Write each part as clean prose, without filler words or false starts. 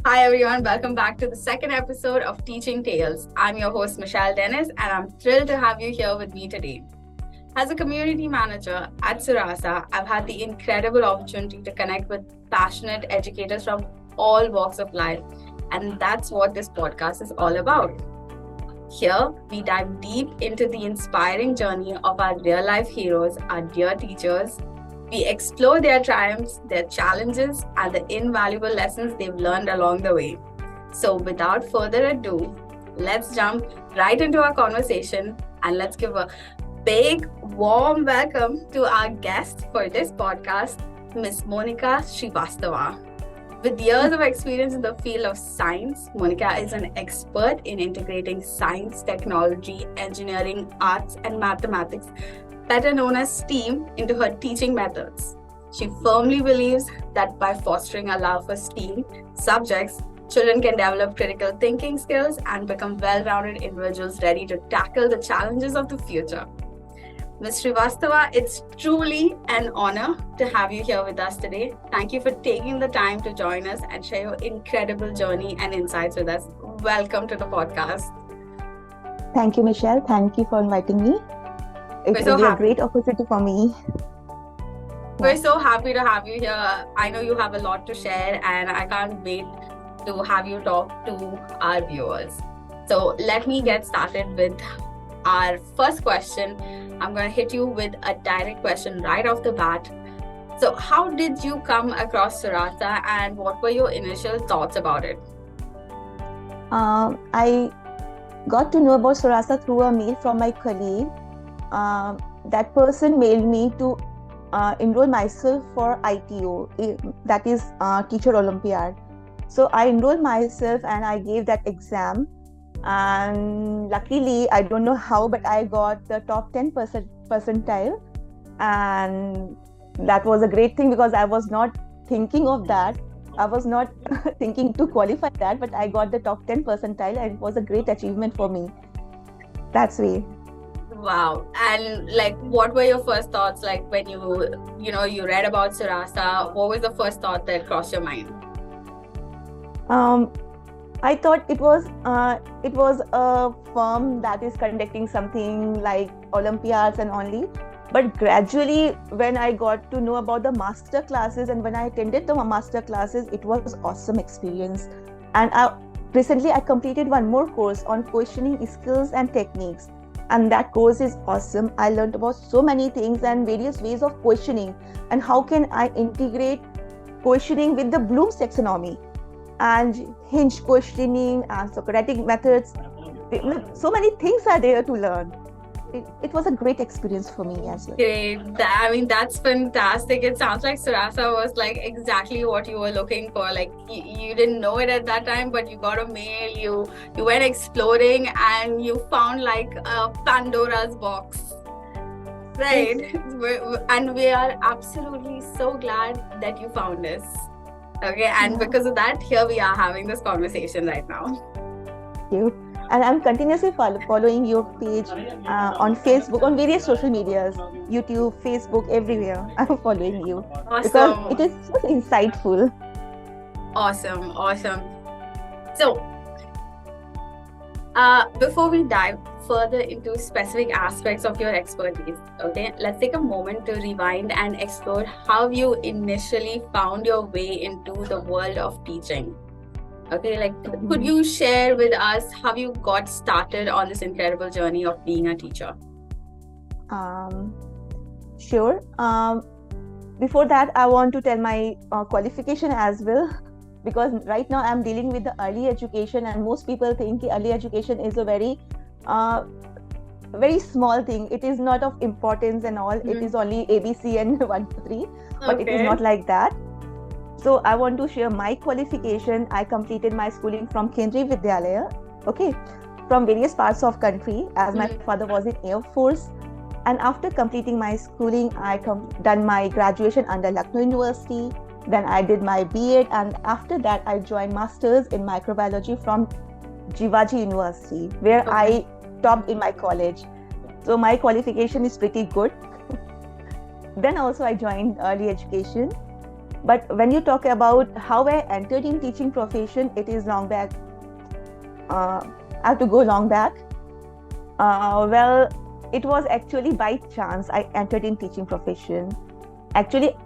Hi everyone, welcome back to the second episode of Teaching Tales. I'm your host Mischelle Denniz and I'm thrilled to have you here with me today. As a community manager at Suraasa, I've had the incredible opportunity to connect with passionate educators from all walks of life, and that's what this podcast is all about. Here, we dive deep into the inspiring journey of our real-life heroes, our dear teachers. We explore their triumphs, their challenges, and the invaluable lessons they've learned along the way. So without further ado, let's jump right into our conversation and let's give a big, warm welcome to our guest for this podcast, Ms. Monika Srivastava. With years of experience in the field of science, Monika is an expert in integrating science, technology, engineering, arts, and mathematics, better known as STEAM, into her teaching methods. She firmly believes that by fostering a love for STEAM subjects, children can develop critical thinking skills and become well-rounded individuals ready to tackle the challenges of the future. Ms. Srivastava, it's truly an honor to have you here with us today. Thank you for taking the time to join us and share your incredible journey and insights with us. Welcome to the podcast. Thank you, Mischelle. Thank you for inviting me. It will be a great opportunity for me. We're so happy to have you here. I know you have a lot to share and I can't wait to have you talk to our viewers. So let me get started with our first question. I'm going to hit you with a direct question right off the bat. So how did you come across Suraasa and what were your initial thoughts about it? I got to know about Suraasa through a mail from my colleague. That person mailed me to enroll myself for ITO, that is Teacher Olympiad. So I enrolled myself and I gave that exam. And luckily, I don't know how, but I got the top 10 percentile, and that was a great thing because I was not thinking of that. I was not thinking to qualify that, but I got the top 10 percentile and it was a great achievement for me. That's way. Wow. And what were your first thoughts when you read about Suraasa? What was the first thought that crossed your mind? I thought it was a firm that is conducting something like Olympiads and only. But gradually, when I got to know about the master classes and when I attended the master classes, it was awesome experience. And recently I completed one more course on questioning skills and techniques. And that course is awesome. I learned about so many things and various ways of questioning and how can I integrate questioning with the Bloom's taxonomy and hinge questioning and Socratic methods. So many things are there to learn. It was a great experience for me as well. Great. That's fantastic. It sounds like Suraasa was exactly what you were looking for. You didn't know it at that time, but you got a mail, you went exploring and you found a Pandora's box. Right. And we are absolutely so glad that you found us. Okay, and because of that, here we are having this conversation right now. Thank you. And I'm continuously following your page on Facebook, on various social medias, YouTube, Facebook, everywhere. I'm following you. Awesome. Because it is so insightful. Awesome. So, before we dive further into specific aspects of your expertise, okay, let's take a moment to rewind and explore how you initially found your way into the world of teaching. Okay, could you share with us how you got started on this incredible journey of being a teacher? Sure. Before that, I want to tell my qualification as well, because right now I'm dealing with the early education and most people think early education is a very small thing. It is not of importance and all. It is only ABC and 1, 2, 3, but it is not like that. So I want to share my qualification. I completed my schooling from Kendriya Vidyalaya, okay, from various parts of country, as my father was in Air Force. And after completing my schooling, I done my graduation under Lucknow University. Then I did my B.Ed, and after that I joined Masters in Microbiology from Jivaji University, where I topped in my college. So my qualification is pretty good. Then also I joined early education. But when you talk about how I entered in teaching profession, it is long back. I have to go long back. Well, it was actually by chance I entered in teaching profession. Actually,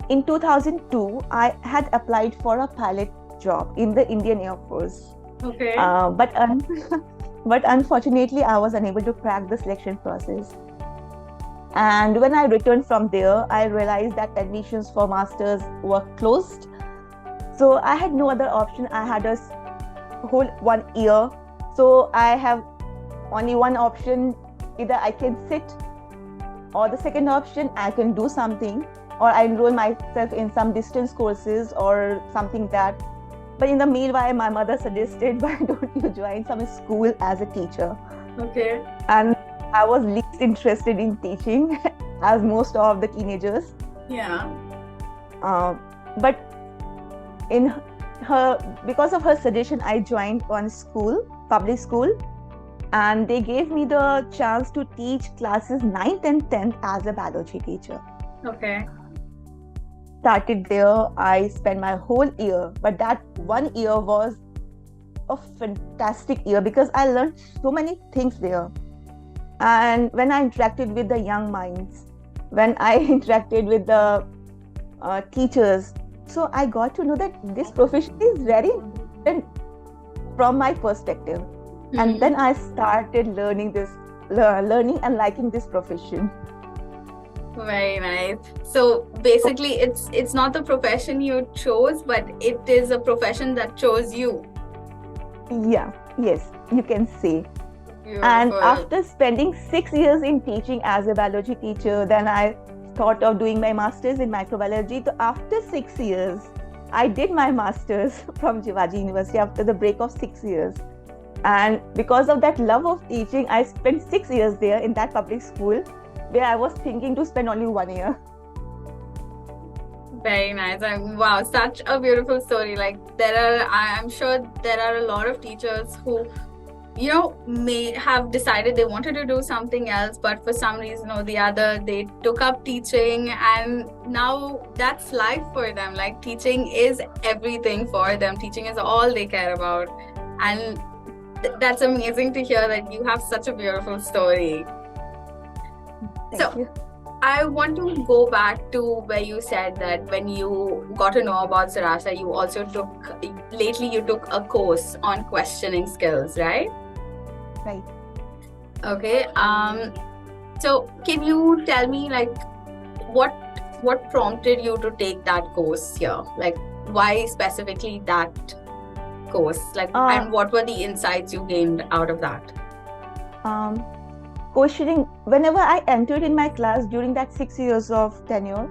in 2002, I had applied for a pilot job in the Indian Air Force. Okay. But unfortunately, I was unable to crack the selection process. And when I returned from there, I realized that admissions for masters were closed. So I had no other option. I had a whole 1 year. So I have only one option. Either I can sit, or the second option, I can do something, or I enroll myself in some distance courses or something that. But in the meanwhile, my mother suggested, why don't you join some school as a teacher? Okay. And I was least interested in teaching, as most of the teenagers. Yeah. But because of her suggestion, I joined one school, public school, and they gave me the chance to teach classes 9th and 10th as a biology teacher. Okay. Started there, I spent my whole year, but that 1 year was a fantastic year because I learned so many things there. And when I interacted with the young minds, when I interacted with the teachers, so I got to know that this profession is very different from my perspective. Mm-hmm. And then I started learning and liking this profession. Very nice. So basically, it's not the profession you chose, but it is a profession that chose you. Yeah. Yes, you can say. Beautiful. And after spending 6 years in teaching as a biology teacher, then I thought of doing my master's in microbiology. So after 6 years, I did my master's from Jivaji University after the break of 6 years. And because of that love of teaching, I spent 6 years there in that public school, where I was thinking to spend only 1 year. Very nice. Wow, such a beautiful story. Like I'm sure there are a lot of teachers who, may have decided they wanted to do something else, but for some reason or the other, they took up teaching, and now that's life for them. Like, teaching is everything for them. Teaching is all they care about. And that's amazing to hear that you have such a beautiful story. Thank you. I want to go back to where you said that when you got to know about Suraasa, you also took a course on questioning skills, right? Right. Okay. So can you tell me, like, what prompted you to take that course here? Like, why specifically that course? Like, and what were the insights you gained out of that? Questioning, whenever I entered in my class during that 6 years of tenure,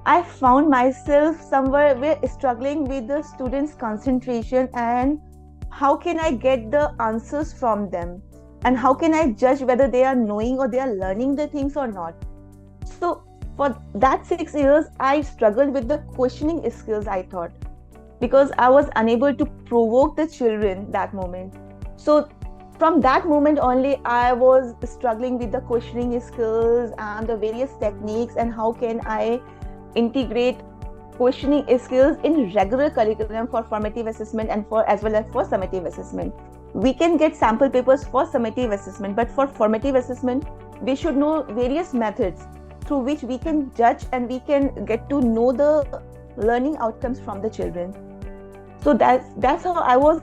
I found myself somewhere struggling with the students' concentration and how can I get the answers from them, and how can I judge whether they are knowing or they are learning the things or not. So for that 6 years, I struggled with the questioning skills, I thought, because I was unable to provoke the children that moment. So from that moment only, I was struggling with the questioning skills and the various techniques, and how can I integrate questioning skills in regular curriculum for formative assessment and as well as for summative assessment. We can get sample papers for summative assessment, but for formative assessment, we should know various methods through which we can judge and we can get to know the learning outcomes from the children. So that's how I was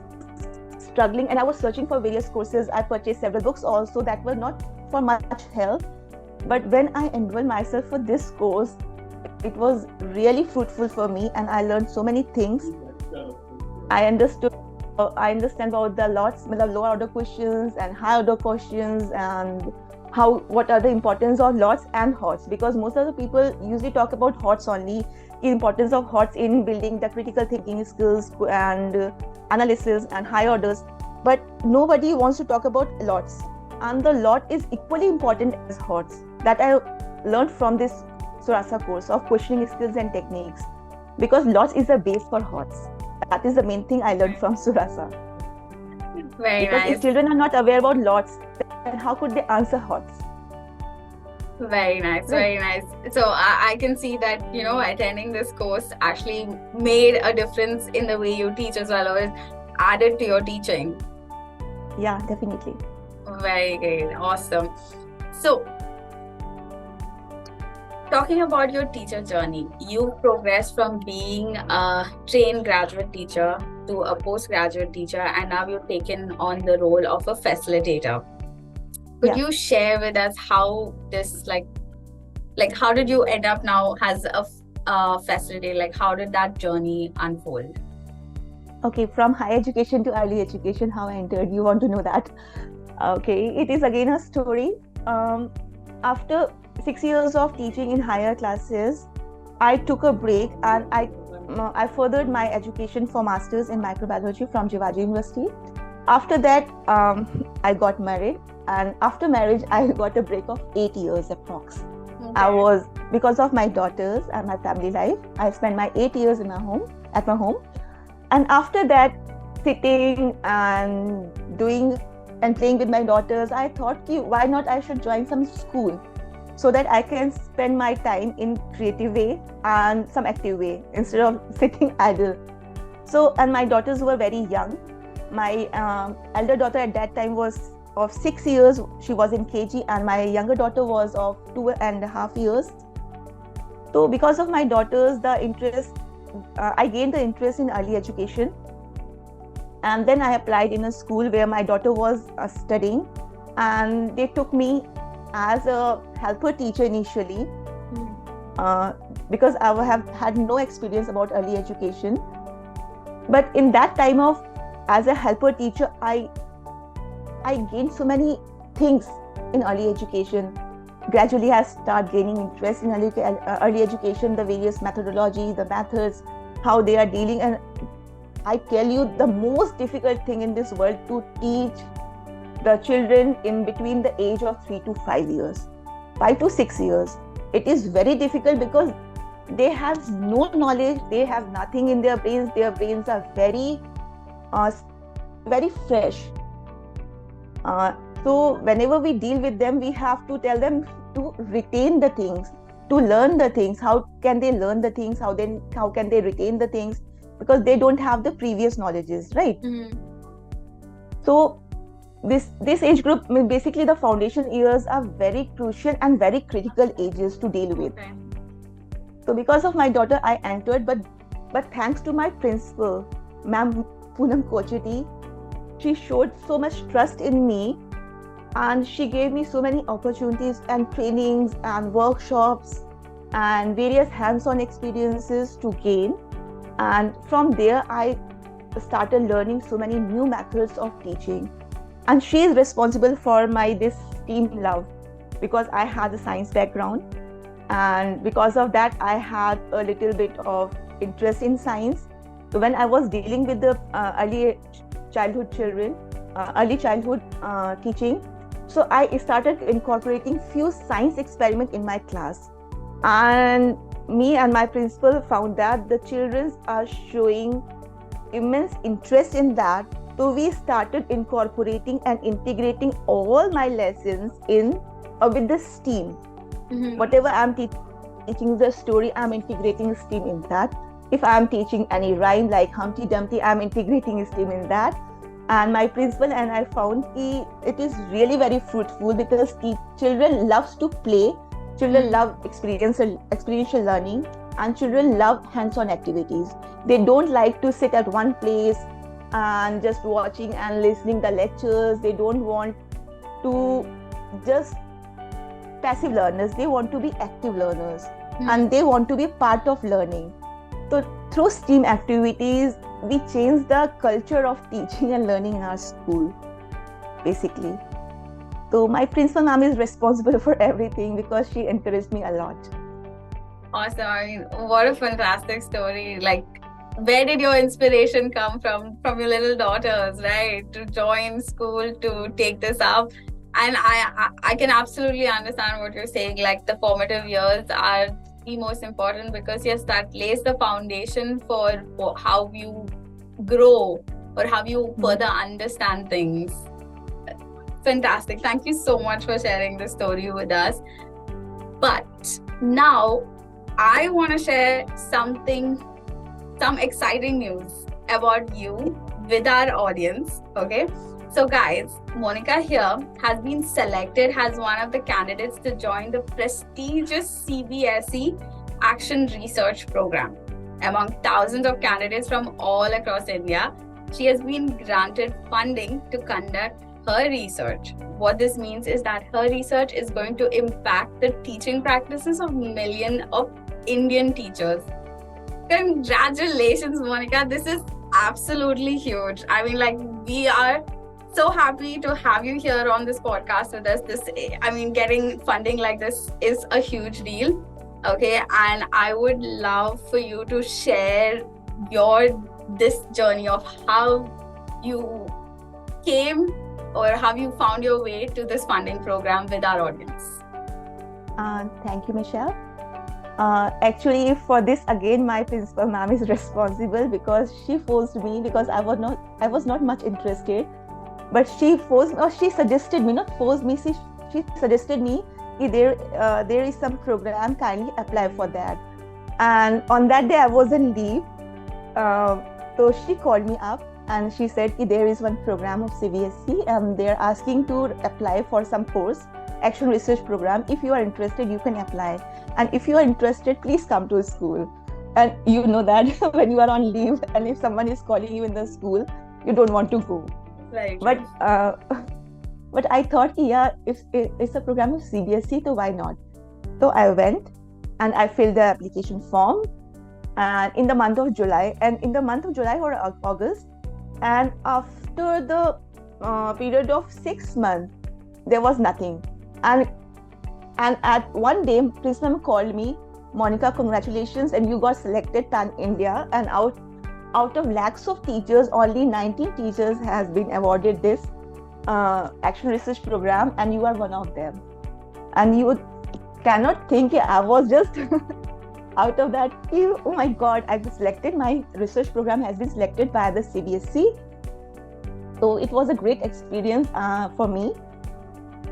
struggling, and I was searching for various courses. I purchased several books also that were not for much help. But when I enrolled myself for this course, it was really fruitful for me, and I learned so many things. I understand about the lower order questions and higher order questions, and what are the importance of lots and HOTS, because most of the people usually talk about HOTS only, the importance of HOTS in building the critical thinking skills and analysis and high orders, but nobody wants to talk about lots, and the lot is equally important as HOTS. That I learned from this Suraasa course of questioning skills and techniques, because lots is the base for HOTS. That is the main thing I learned from Suraasa. Very because nice. If children are not aware about lots, then how could they answer HOTS? Very nice, Right. very nice. So I can see that, attending this course actually made a difference in the way you teach as well, or is added to your teaching. Yeah, definitely. Very great. Awesome. So, talking about your teacher journey, you've progressed from being a trained graduate teacher to a postgraduate teacher, and now you've taken on the role of a facilitator. Could Yeah. you share with us how this, how did you end up now as a facilitator? Like, how did that journey unfold? Okay, from higher education to early education, how I entered, you want to know that? Okay, it is again a story. After 6 years of teaching in higher classes, I took a break and I furthered my education for masters in microbiology from Jivaji University. After that, I got married, and after marriage, I got a break of 8 years approx. Okay. Because of my daughters and my family life, I spent my 8 years at my home. And after that, sitting and doing and playing with my daughters, I thought, why not I should join some school so that I can spend my time in creative way and some active way instead of sitting idle. So, and my daughters were very young. My elder daughter at that time was of 6 years. She was in KG, and my younger daughter was of 2.5 years. So, because of my daughters, I gained the interest in early education, and then I applied in a school where my daughter was studying, and they took me as a helper teacher initially, because I have had no experience about early education. But in that time of as a helper teacher, I gained so many things in early education. Gradually, I start gaining interest in early education, the various methodology, the methods, how they are dealing. And I tell you, the most difficult thing in this world to teach the children in between the age of 3 to 5 years, 5 to 6 years. It is very difficult because they have no knowledge, they have nothing in their brains. Their brains are very, very fresh. So whenever we deal with them, we have to tell them to retain the things, to learn the things. How can they learn the things? How can they retain the things? Because they don't have the previous knowledges, right? Mm-hmm. So this age group, basically the foundation years, are very crucial and very critical ages to deal with. Okay. So because of my daughter, I entered, but thanks to my principal, Ma'am Poonam Kocheti, she showed so much trust in me, and she gave me so many opportunities and trainings and workshops and various hands-on experiences to gain. And from there, I started learning so many new methods of teaching. And she is responsible for this STEAM love, because I had a science background, and because of that, I had a little bit of interest in science. So when I was dealing with the early childhood children, early childhood teaching, so I started incorporating few science experiments in my class, and me and my principal found that the children are showing immense interest in that. So we started incorporating and integrating all my lessons in with the STEAM. Mm-hmm. Whatever I'm teaching the story, I'm integrating STEAM in that. If I'm teaching any rhyme like Humpty Dumpty, I'm integrating STEAM in that. And my principal and I found it is really very fruitful, because children loves to play, children love experiential learning, and children love hands-on activities. They don't like to sit at one place and just watching and listening the lectures. They don't want to just passive learners. They want to be active learners, and they want to be part of learning. So through STEAM activities, we change the culture of teaching and learning in our school, basically. So my principal ma'am is responsible for everything, because she encouraged me a lot. Awesome. I mean, what a fantastic story. Like, where did your inspiration come from? From your little daughters, right? To join school, to take this up. And I can absolutely understand what you're saying. Like, the formative years are the most important, because yes, that lays the foundation for how you grow or how you further understand things. Fantastic. Thank you so much for sharing this story with us. But now I want to share some exciting news about you with our audience. Okay. So guys, Monika here has been selected as one of the candidates to join the prestigious CBSE Action Research Program. Among thousands of candidates from all across India, she has been granted funding to conduct her research. What this means is that her research is going to impact the teaching practices of millions of Indian teachers. Congratulations, Monika. This is absolutely huge. I mean, like, we are so happy to have you here on this podcast with us. Getting funding like this is a huge deal. Okay. And I would love for you to share this journey of how you came or how you found your way to this funding program with our audience. Thank you, Mischelle. Actually, for this again, my principal ma'am is responsible because she forced me, because I was not much interested, but she suggested me, not forced me. She suggested me, there is some program, kindly apply for that. And on that day, I was on leave, so she called me up and she said, there is one program of CBSE and they're asking to apply for some course, Action Research Program. If you are interested, you can apply. And if you are interested, please come to school. And you know that when you are on leave and if someone is calling you in the school, you don't want to go. Right. But I thought, yeah, if it's a program of CBSE, so why not? So I went and I filled the application form. And in the month of July or August, and after the period of 6 months, there was nothing. And at one day, Prism called me, Monika, congratulations, and you got selected Pan India. And out of lakhs of teachers, only 19 teachers has been awarded this Action Research Program, and you are one of them. And you cannot think, I was just out of that, oh my God, I've been selected. My research program has been selected by the CBSE. So it was a great experience for me.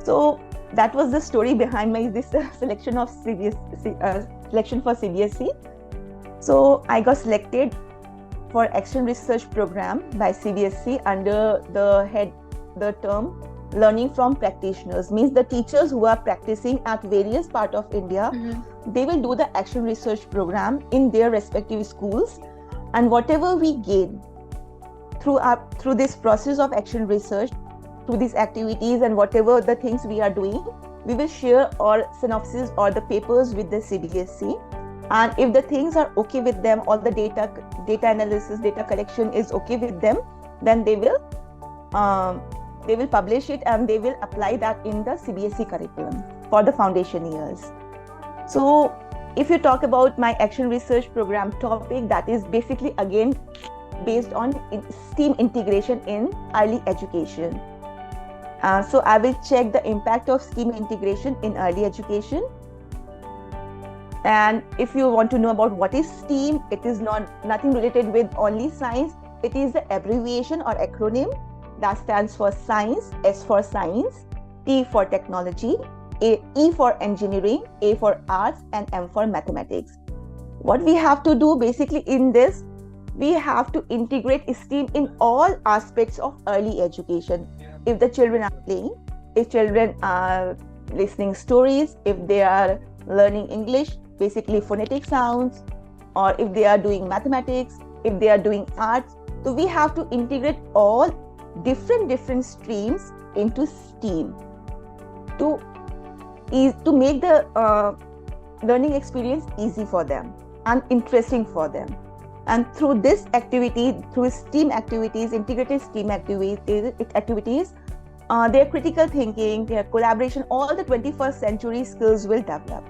So that was the story behind this selection of selection for CBSE. So I got selected for Action Research Program by CBSE under the term learning from practitioners. Means the teachers who are practicing at various parts of India, they will do the Action Research Program in their respective schools, and whatever we gain through this process of action research, through these activities and whatever the things we are doing, we will share our synopsis or the papers with the CBSE. And if the things are okay with them, all the data analysis, data collection is okay with them, then they will publish it and they will apply that in the CBSE curriculum for the foundation years. So if you talk about my Action Research Program topic, that is basically again based on STEAM integration in early education. So I will check the impact of STEAM integration in early education. And if you want to know about what is STEAM, it is nothing related with only science. It is the abbreviation or acronym that stands for science, S for science, T for technology, E for engineering, A for arts, and M for mathematics. What we have to do basically in this, we have to integrate STEAM in all aspects of early education. If the children are playing, if children are listening stories, if they are learning English, basically phonetic sounds, or if they are doing mathematics, if they are doing arts. So we have to integrate all different streams into STEAM to make the learning experience easy for them and interesting for them. And through this activity, through STEAM activities, integrated STEAM activities, their critical thinking, their collaboration, all the 21st century skills will develop.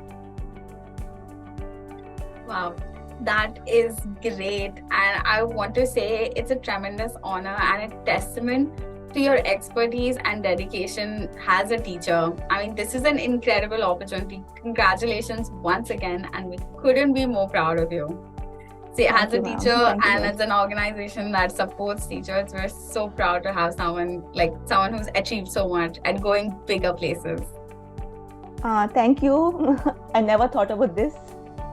Wow, that is great. And I want to say it's a tremendous honor and a testament to your expertise and dedication as a teacher. I mean, this is an incredible opportunity. Congratulations once again, and we couldn't be more proud of you. See, as a teacher and as an organization that supports teachers, we're so proud to have someone who's achieved so much and going bigger places. Thank you. I never thought about this.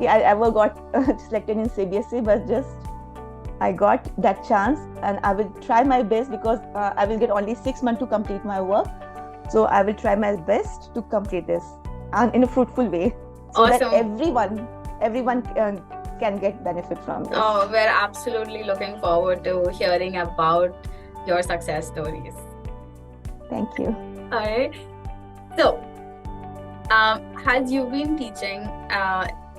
Yeah, I ever got selected in CBSE, but just I got that chance, and I will try my best because I will get only 6 months to complete my work. So I will try my best to complete this and in a fruitful way, so that Awesome. everyone can get benefit from this. Oh, we're absolutely looking forward to hearing about your success stories. Thank you. All right. So, has you been teaching?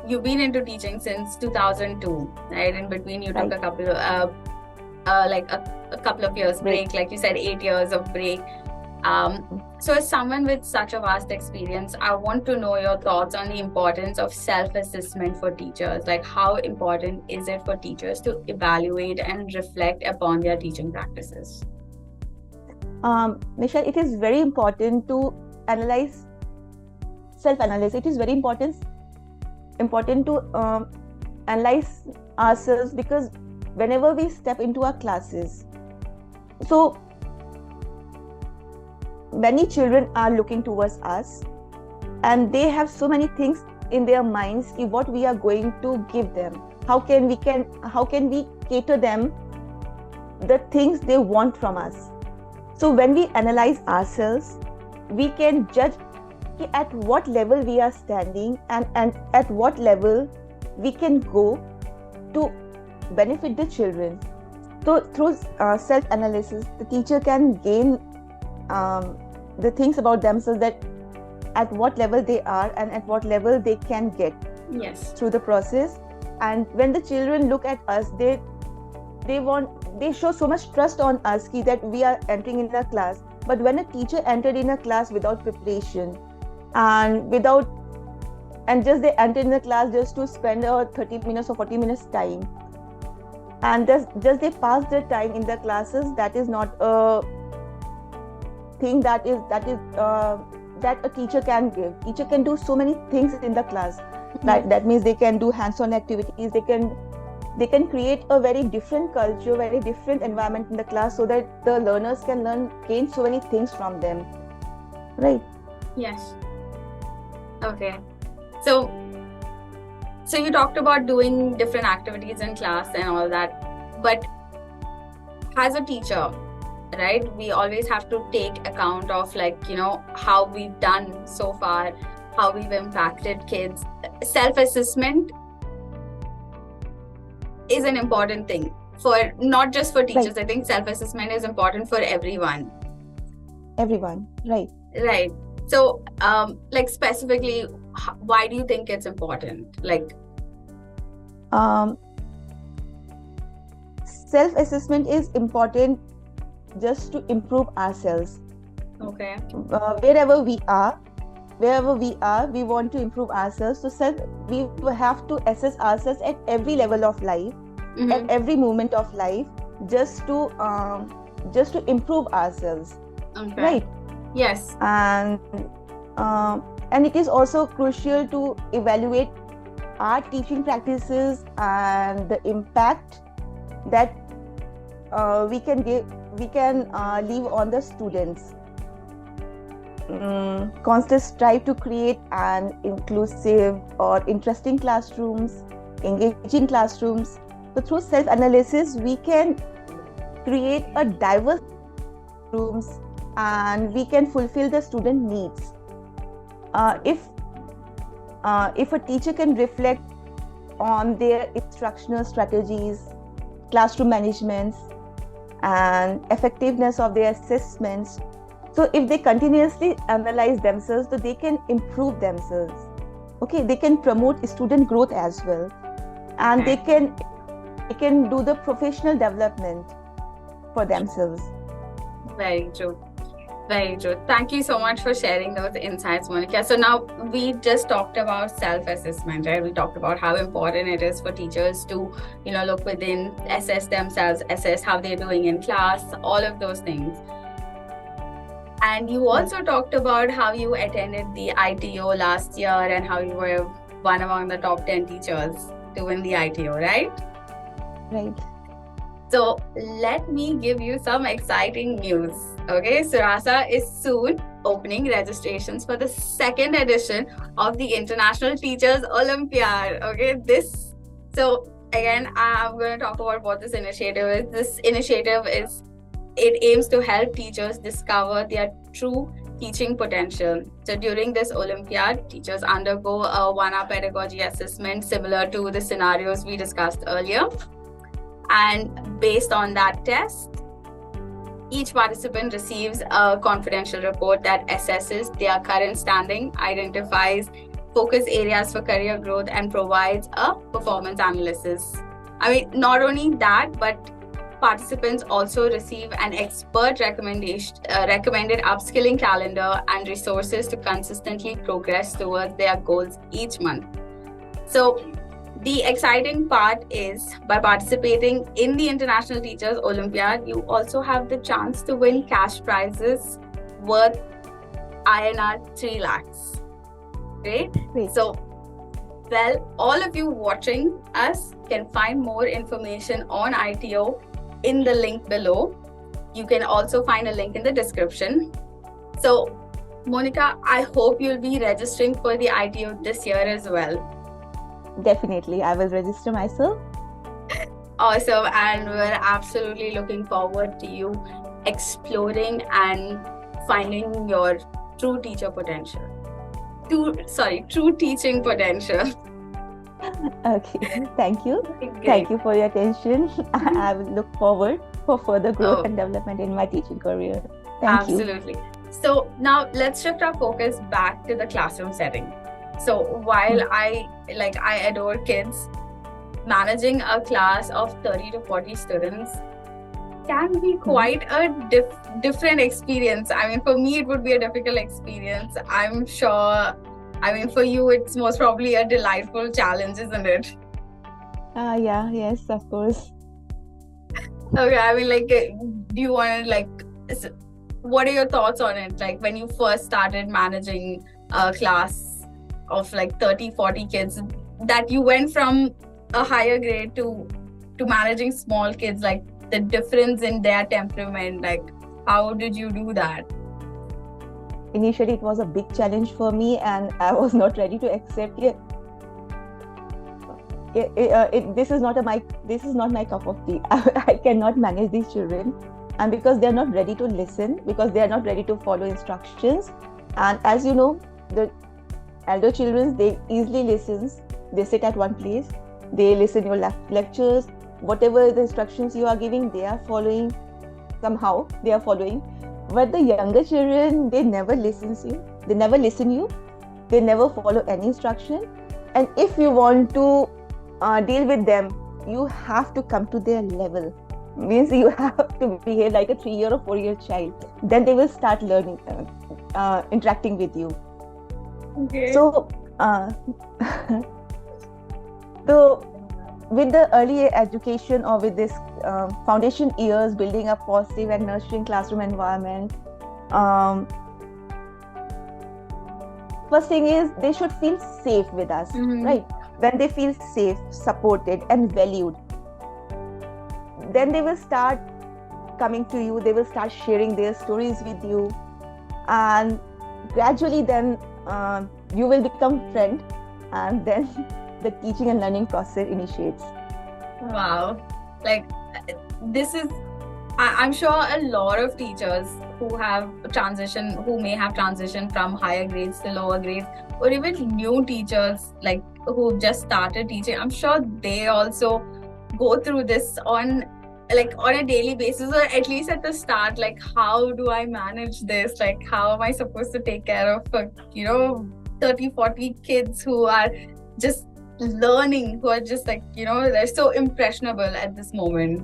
You've been into teaching since 2002, right? In between, you took a couple of a couple of years break, like you said, 8 years of break. So as someone with such a vast experience, I want to know your thoughts on the importance of self-assessment for teachers. Like, how important is it for teachers to evaluate and reflect upon their teaching practices? Mischelle, it is very important to analyze, self-analyze. It is very important to analyze ourselves, because whenever we step into our classes, so many children are looking towards us, and they have so many things in their minds, what we are going to give them, how can we cater them the things they want from us. So when we analyze ourselves, we can judge at what level we are standing, and at what level we can go to benefit the children. So through self-analysis, the teacher can gain the things about themselves, that at what level they are and at what level they can get through the process. And when the children look at us, they show so much trust on us that we are entering in a class. But when a teacher entered in a class without preparation and just they entered in the class just to spend 30 minutes or 40 minutes time, and just they pass their time in the classes, that is not a thing that a teacher can give. Teacher can do so many things in the class. That means they can do hands-on activities. They can create a very different culture, very different environment in the class, so that the learners can gain so many things from them. Right? Yes. Okay. So you talked about doing different activities in class and all that, but as a teacher, right, we always have to take account of, like, how we've done so far, how we've impacted kids. Self-assessment is an important thing, for not just for teachers. I think self-assessment is important for everyone. Right. So like, specifically, why do you think it's important? Like, self-assessment is important just to improve ourselves. Okay. Wherever we are, we want to improve ourselves. So we have to assess ourselves at every level of life, at every moment of life, just to improve ourselves. Okay. Right? Yes. And it is also crucial to evaluate our teaching practices and the impact that we can leave on the students. Constant strive to create an inclusive or interesting classrooms, engaging classrooms. So through self-analysis, we can create a diverse rooms, and we can fulfill the student needs. If a teacher can reflect on their instructional strategies, classroom managements, and effectiveness of their assessments, so if they continuously analyze themselves, so they can improve themselves. Okay, they can promote student growth as well, and they can do the professional development for themselves. Very true. Very true. Thank you so much for sharing those insights, Monika. So now we just talked about self-assessment, right? We talked about how important it is for teachers to, look within, assess themselves, assess how they're doing in class, all of those things. And you also talked about how you attended the ITO last year and how you were one among the top 10 teachers to win the ITO, right? Right. So let me give you some exciting news. Okay, Suraasa is soon opening registrations for the second edition of the International Teachers Olympiad. Okay, so again, I'm going to talk about what this initiative is. This initiative it aims to help teachers discover their true teaching potential. So during this Olympiad, teachers undergo a one-hour pedagogy assessment similar to the scenarios we discussed earlier. And based on that test, each participant receives a confidential report that assesses their current standing, identifies focus areas for career growth, and provides a performance analysis. I mean, not only that, but participants also receive an expert recommended upskilling calendar and resources to consistently progress towards their goals each month. So the exciting part is, by participating in the International Teachers Olympiad, you also have the chance to win cash prizes worth INR 3 lakhs. Great. So, well, all of you watching us can find more information on ITO in the link below. You can also find a link in the description. So, Monika, I hope you'll be registering for the ITO this year as well. Definitely, I will register myself. Awesome, and we're absolutely looking forward to you exploring and finding your true teacher potential. True teaching potential. Okay, thank you. Great. Thank you for your attention. I will look forward for further growth and development in my teaching career. Thank you. Absolutely. So now let's shift our focus back to the classroom setting. So while I adore kids, managing a class of 30 to 40 students can be quite a different experience. I mean, for me, it would be a difficult experience. I'm sure, I mean, for you, it's most probably a delightful challenge, isn't it? Yes, of course. Okay, I mean, do you want to, what are your thoughts on it? Like, when you first started managing a class of 30, 40 kids, that you went from a higher grade to managing small kids, like the difference in their temperament, how did you do that? Initially, it was a big challenge for me, and I was not ready to accept it. This is not my cup of tea. I cannot manage these children, and because they are not ready to listen, because they are not ready to follow instructions, and as you know, the elder children, they easily listen. They sit at one place, they listen your lectures, whatever the instructions you are giving, they are following somehow. But the younger children, they never listen you. They never follow any instruction. And if you want to deal with them, you have to come to their level. Means you have to behave like a 3-year or 4-year child. Then they will start learning, interacting with you. Okay. So with the early education, or with this foundation years, building a positive and nurturing classroom environment, first thing is they should feel safe with us, right? When they feel safe, supported, and valued, then they will start coming to you, they will start sharing their stories with you, and gradually then you will become friend, and then the teaching and learning process initiates. Wow. I'm sure a lot of teachers who may have transitioned from higher grades to lower grades, or even new teachers who just started teaching, I'm sure they also go through this on a daily basis, or at least at the start, how do I manage this? How am I supposed to take care of 30, 40 kids who are just learning, who are just they're so impressionable at this moment.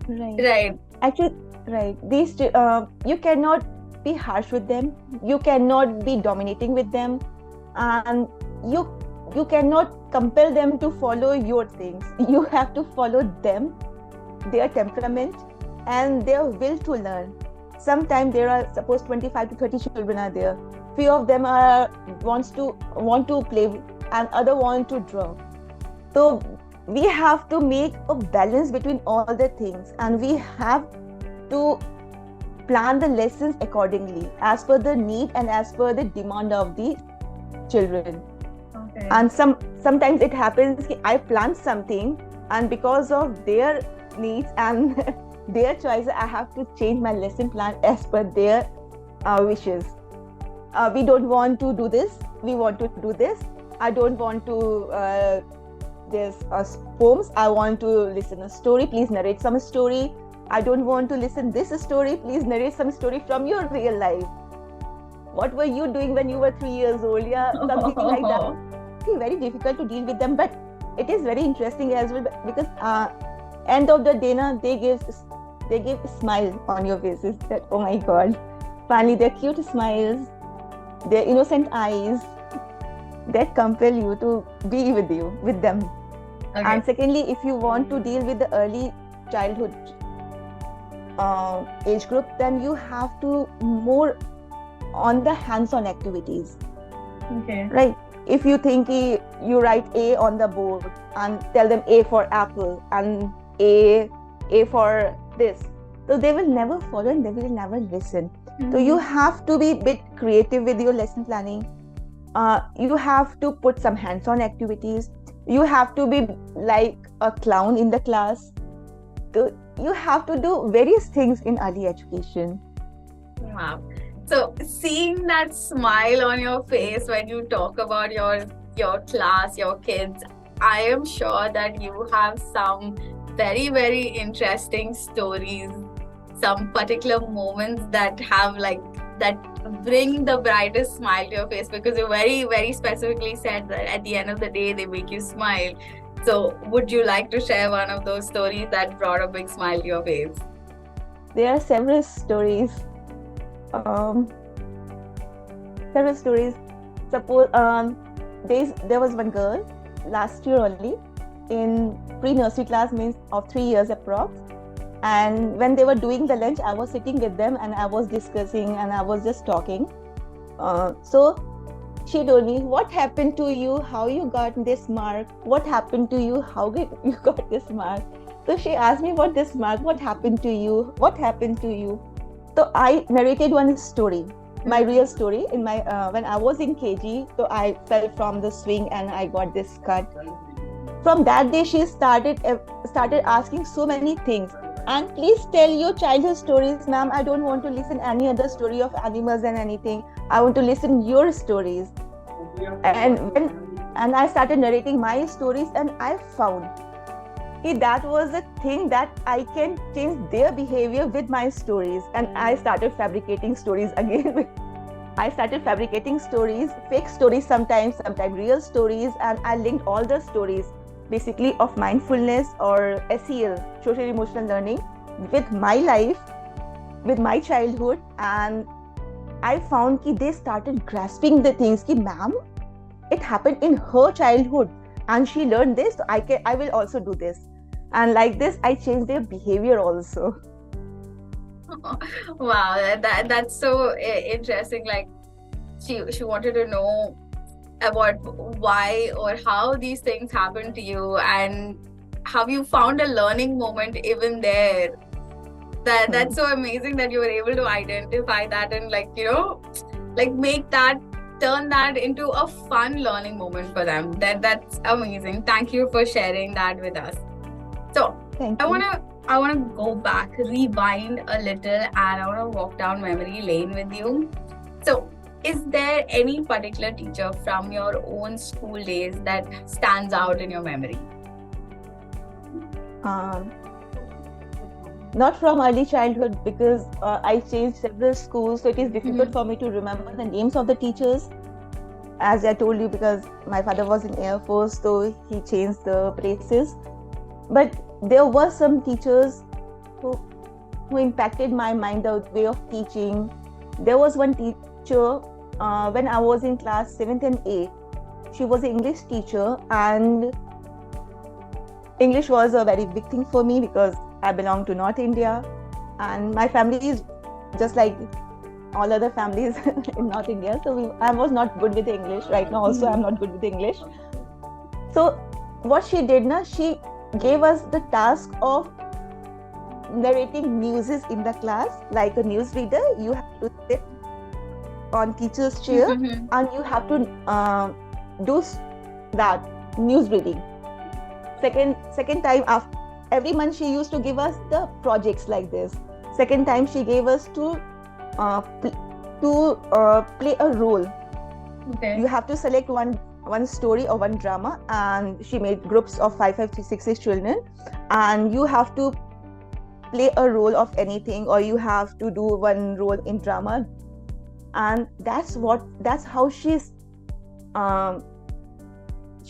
Right. Actually, right. These you cannot be harsh with them, you cannot be dominating with them, and you cannot compel them to follow your things. You have to follow them, their temperament, and their will to learn. Sometimes there are, suppose 25 to 30 children are there. Few of them want to play, and other want to draw. So we have to make a balance between all the things, and we have to plan the lessons accordingly as per the need and as per the demand of the children. Okay. And sometimes it happens that I plan something, and because of their needs and their choices, I have to change my lesson plan as per their wishes. We don't want to do this, we want to do this. I don't want to there's poems, I want to listen a story, please narrate some story. I don't want to listen this story, please narrate some story from your real life. What were you doing when you were 3 years old? Yeah, something like that. It's very difficult to deal with them, but it is very interesting as well, because end of the day they give a smile on your faces, that oh my god, finally their cute smiles, their innocent eyes, that compel you to be with them. Okay. And secondly, if you want to deal with the early childhood age group, then you have to more on the hands-on activities. Okay. Right? If you think you write A on the board and tell them A for apple and A for this, so they will never follow and they will never listen. So you have to be a bit creative with your lesson planning. You have to put some hands-on activities. You have to be like a clown in the class. So you have to do various things in early education. Wow. So seeing that smile on your face when you talk about your class, your kids, I am sure that you have some very, very interesting stories, some particular moments that have that bring the brightest smile to your face, because you very, very specifically said that at the end of the day they make you smile. So would you like to share one of those stories that brought a big smile to your face? There are several stories. Suppose there was one girl last year only in pre-nursery class, means of 3 years approx. And when they were doing the lunch, I was sitting with them and I was discussing and I was just talking. So she told me, what happened to you? How you got this mark? What happened to you? How you got this mark? So she asked me, what this mark? What happened to you? What happened to you? So I narrated one story, my real story. In my when I was in KG, so I fell from the swing and I got this cut. From that day, she started asking so many things. And please tell your childhood stories, ma'am. I don't want to listen any other story of animals and anything. I want to listen your stories. And I started narrating my stories, and I found that was a thing that I can change their behavior with my stories. And I started fabricating stories again. I started fabricating stories, fake stories sometimes real stories, and I linked all the stories basically of mindfulness or SEL, social emotional learning, with my life, with my childhood. And I found that they started grasping the things that, ma'am, it happened in her childhood and she learned this, so I will also do this. And like this, I changed their behavior also. Wow, that's so interesting. Like she wanted to know about why or how these things happen to you, and how you found a learning moment even there. That's so amazing that you were able to identify that and turn that into a fun learning moment for them. That's amazing. Thank you for sharing that with us. So Thank you. I wanna go back, rewind a little, and I wanna walk down memory lane with you. So is there any particular teacher from your own school days that stands out in your memory? Not from early childhood, because I changed several schools, so it is difficult for me to remember the names of the teachers. As I told you, because my father was in Air Force, so he changed the places. But there were some teachers who impacted my mind, the way of teaching. There was one teacher when I was in class 7th and 8th. She was an English teacher, and English was a very big thing for me because I belong to North India, and my family is just like all other families in North India. So I was not good with English. Right now also I'm not good with English. So what she did, she gave us the task of narrating news in the class, like a news reader. You have to sit on teacher's chair and you have to do that news reading. Second time, after every month she used to give us the projects like this. Second time she gave us to play a role. Okay. You have to select one story or one drama, and she made groups of 5 to 6 children, and you have to play a role of anything, or you have to do one role in drama. And that's how she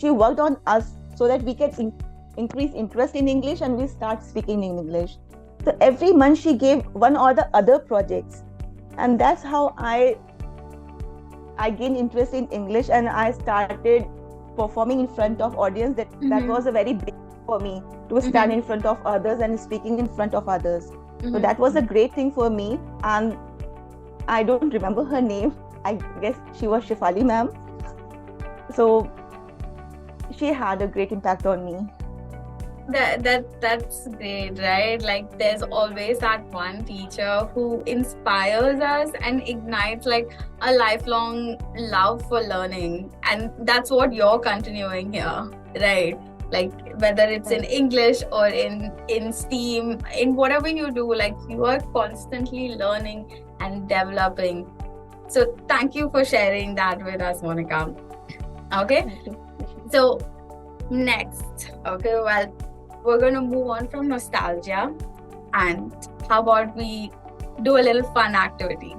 worked on us so that we can increase interest in English and we start speaking in English. So every month she gave one or the other projects, and that's how I gained interest in English, and I started performing in front of audience. That was a very big for me, to stand in front of others and speaking in front of others. So that was a great thing for me, and I don't remember her name. I guess she was Shefali ma'am. So she had a great impact on me. That's great, right? Like, there's always that one teacher who inspires us and ignites like a lifelong love for learning, and that's what you're continuing here, right? Like, whether it's in English or in STEAM, in whatever you do, like, you are constantly learning and developing. So thank you for sharing that with us, Monika. Okay, so next, well, we're going to move on from nostalgia, and how about we do a little fun activity?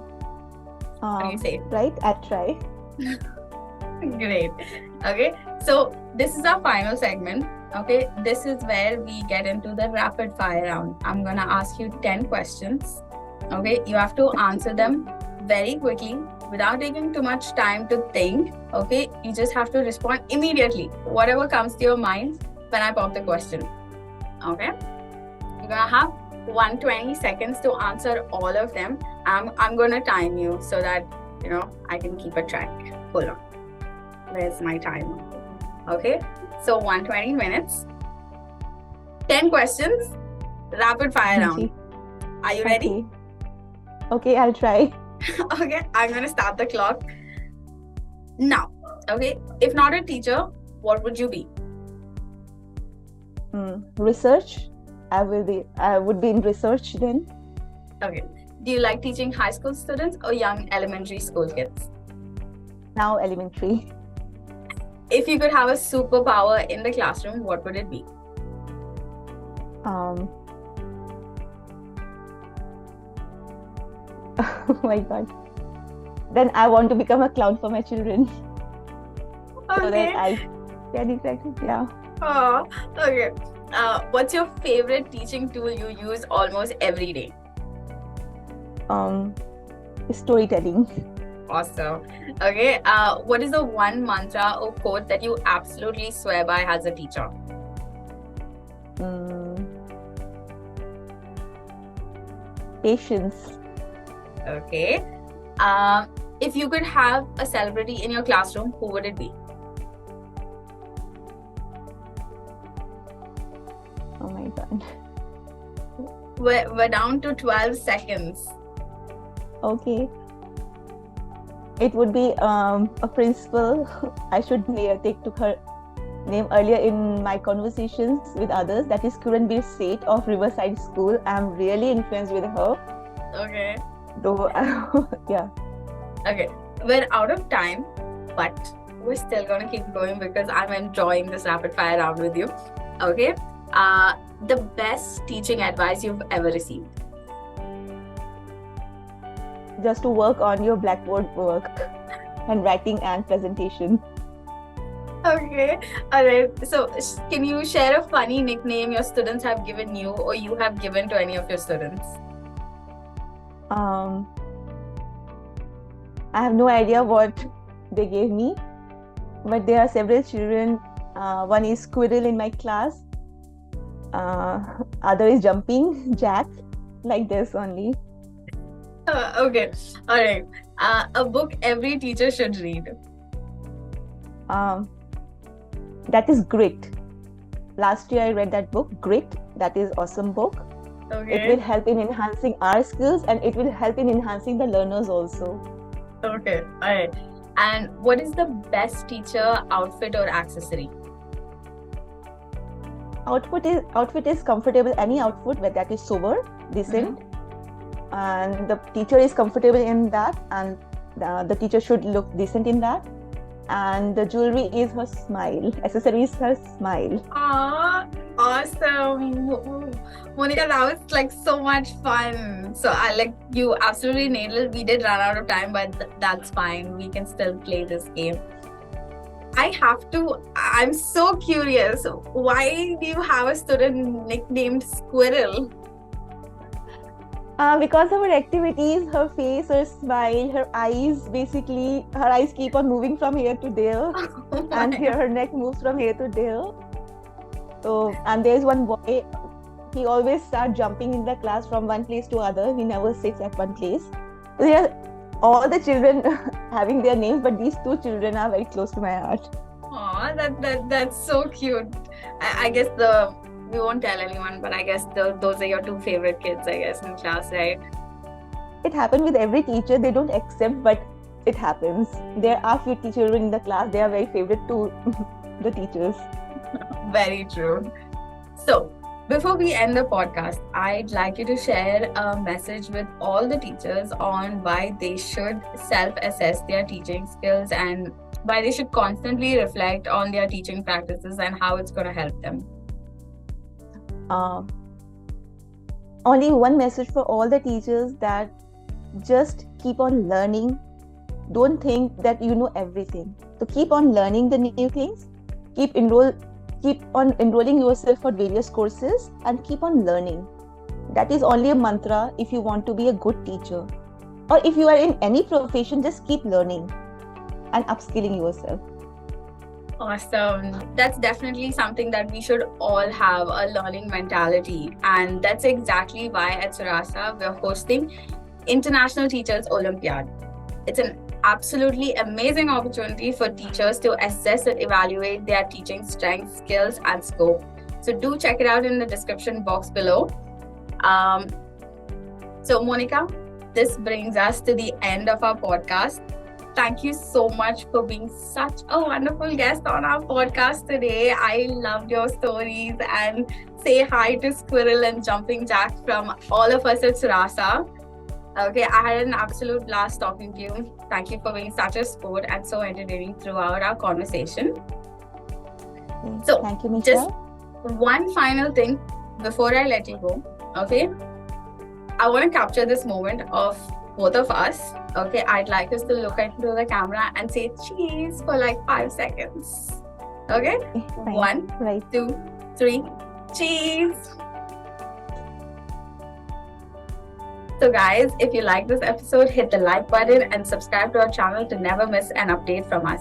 What do you say? Right, I'll try. Great. Okay, so this is our final segment. Okay, this is where we get into the rapid fire round. I'm gonna ask you 10 questions. Okay, you have to answer them very quickly without taking too much time to think. Okay, you just have to respond immediately, whatever comes to your mind when I pop the question. Okay, you're gonna have 120 seconds to answer all of them. I'm gonna time you so that I can keep a track. Hold on, where's my timer? Okay, so 120 minutes, 10 questions, rapid fire round. Are you ready? Okay, I'll try. Okay, I'm gonna start the clock now. Okay, if not a teacher, what would you be? Research. I would be in research then. Okay, do you like teaching high school students or young elementary school kids? Now elementary. If you could have a superpower in the classroom, what would it be? Oh my god. Then I want to become a clown for my children. Okay. So that I can interact. Yeah. Oh, okay. What's your favorite teaching tool you use almost every day? Storytelling. Awesome. Okay. What is the one mantra or quote that you absolutely swear by as a teacher? Patience. Okay. If you could have a celebrity in your classroom, who would it be? Oh my god. We're down to 12 seconds. Okay. It would be a principal. I should took her name earlier in my conversations with others. That is Kuranbir Seth of Riverside School. I'm really influenced with her. Okay. Though, yeah. Okay. We're out of time, but we're still going to keep going because I'm enjoying this rapid fire round with you. Okay. The best teaching advice you've ever received? Just to work on your blackboard work and writing and presentation. Okay. All right. So can you share a funny nickname your students have given you or you have given to any of your students? I have no idea what they gave me, but there are several children. One is Squirrel in my class. Other is Jumping Jack, like this only. Okay. All right. A book every teacher should read. That is Grit. Last year I read that book, Grit. That is awesome book. It will help in enhancing our skills, and it will help in enhancing the learners also. Okay, all right. And what is the best teacher outfit or accessory? Outfit is comfortable. Any outfit where that is sober, decent, and the teacher is comfortable in that, and the teacher should look decent in that. And the jewelry is her smile. Accessory is her smile. Ah, awesome. Monika, that was like so much fun. So you absolutely nailed it. We did run out of time, but that's fine. We can still play this game. I'm so curious. Why do you have a student nicknamed Squirrel? Because of her activities, her face, her smile, her eyes keep on moving from here to there. And her neck moves from here to there. So, and there's one boy, he always starts jumping in the class from one place to other. He never sits at one place. So there are all the children having their names, but these two children are very close to my heart. Aw, that's so cute. I guess we won't tell anyone, but I guess those are your two favorite kids, I guess, in class, right? It happens with every teacher. They don't accept, but it happens. There are few children in the class. They are very favorite to the teachers. Very true. So, before we end the podcast, I'd like you to share a message with all the teachers on why they should self-assess their teaching skills and why they should constantly reflect on their teaching practices and how it's going to help them. Only one message for all the teachers, that just keep on learning. Don't think that you know everything. So keep on learning the new things. Keep on enrolling yourself for various courses and keep on learning. That is only a mantra if you want to be a good teacher. Or if you are in any profession, just keep learning and upskilling yourself. Awesome. That's definitely something that we should all have, a learning mentality. And that's exactly why at Suraasa we're hosting International Teachers Olympiad. It's an absolutely amazing opportunity for teachers to assess and evaluate their teaching strengths, skills, and scope. So do check it out in the description box below. So Monika, this brings us to the end of our podcast. Thank you so much for being such a wonderful guest on our podcast today. I loved your stories, and say hi to Squirrel and Jumping Jack from all of us at Suraasa. Okay, I had an absolute blast talking to you. Thank you for being such a sport and so entertaining throughout our conversation. So, thank you, Mischelle. Just one final thing before I let you go. Okay, I want to capture this moment of both of us. Okay, I'd like us to look into the camera and say cheese for like 5 seconds. Okay, Fine. 1, 2, 3, cheese. So guys, if you like this episode, hit the like button and subscribe to our channel to never miss an update from us.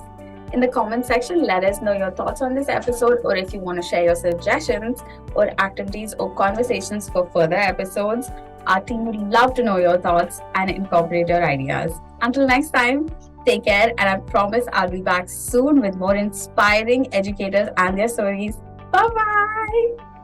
In the comment section, let us know your thoughts on this episode, or if you want to share your suggestions or activities or conversations for further episodes. Our team would love to know your thoughts and incorporate your ideas. Until next time, take care, and I promise I'll be back soon with more inspiring educators and their stories. Bye-bye!